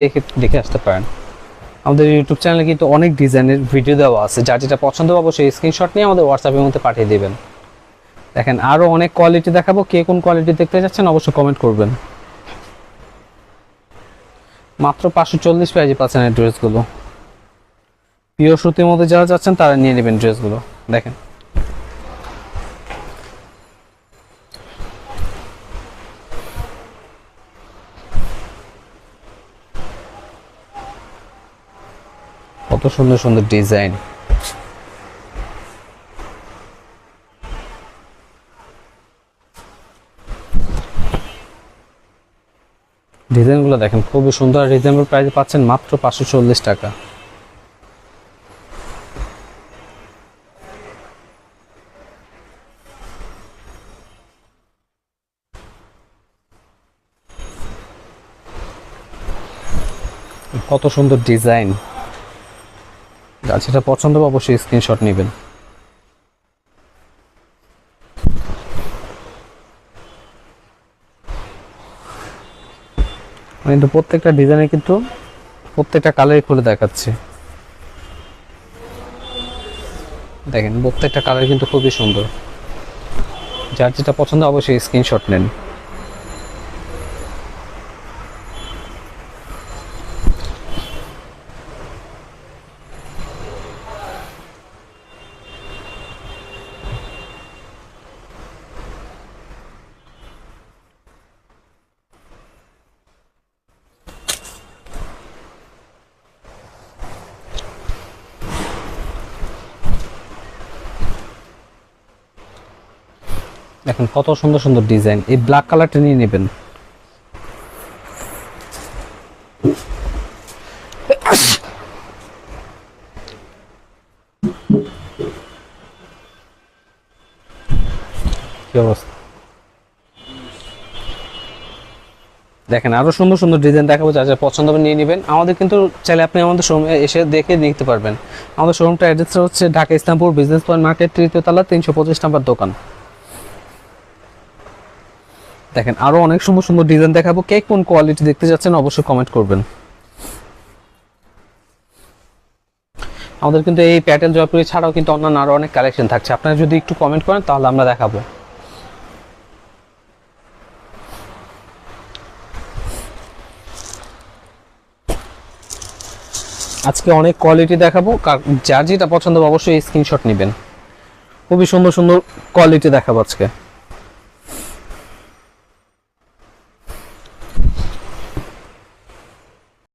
দেখে দেখে আসতে পারেন। আমাদের ইউটিউব চ্যানেলে কিন্তু অনেক ডিজাইনের ভিডিও দেওয়া আছে, যার যেটা পছন্দ পাবো সেই স্ক্রিনশট নিয়ে আমাদের হোয়াটসঅ্যাপের মধ্যে পাঠিয়ে দেবেন। দেখেন আরও অনেক কোয়ালিটি দেখাবো, কে কোন কোয়ালিটি দেখতে যাচ্ছেন অবশ্যই কমেন্ট করবেন। মাত্র 540 প্রাইজে পাচ্ছেন এই ড্রেসগুলো। পিওর সুতির মধ্যে যারা যাচ্ছেন তারা নিয়ে নেবেন ড্রেসগুলো। দেখেন কত সুন্দর সুন্দর ডিজাইন। ডিজাইনগুলো দেখেন খুবই সুন্দর, রিজনেবল প্রাইসে পাচ্ছেন মাত্র 540 টাকা। কত সুন্দর ডিজাইন, যার যেটা পছন্দ হবে অবশ্যই স্ক্রিনশট নেবেন। কিন্তু প্রত্যেকটা ডিজাইনে কিন্তু প্রত্যেকটা কালারই খুলে দেখাচ্ছে। দেখেন প্রত্যেকটা কালার কিন্তু খুবই সুন্দর, যার যেটা পছন্দ অবশ্যই স্ক্রিনশট নেন। দেখেন কত সুন্দর সুন্দর ডিজাইন, এই ব্ল্যাক কালারটা নিয়ে নেবেন। কি অবস্থা, দেখেন আরো সুন্দর সুন্দর ডিজাইন দেখাবো, যা যা পছন্দ হবে নিয়ে নেবেন। আমাদের কিন্তু চাইলে আপনি আমাদের শোরুমে এসে দেখে নিতে পারবেন। আমাদের শোরুমটা অ্যাড্রেসটা হচ্ছে Dhaka Islampur business point market, 3য় তলা, 325 নম্বর দোকান। দেখেন আরো অনেক সুন্দর সুন্দর ডিজাইন দেখাবো, কে কোন কোয়ালিটি দেখতে যাচ্ছেন অবশ্যই কমেন্ট করবেন। আমাদের কিন্তু এই প্যাটেল জয়পুরি ছাড়াও কিন্তু অন্যান্য আরো অনেক কালেকশন থাকছে, আপনারা যদি একটু কমেন্ট করেন তাহলে আমরা দেখাবো। আজকে অনেক কোয়ালিটি দেখাবো, যার যেটা পছন্দ হবে অবশ্যই স্ক্রিনশট নেবেন। খুবই সুন্দর সুন্দর কোয়ালিটি দেখাবো আজকে।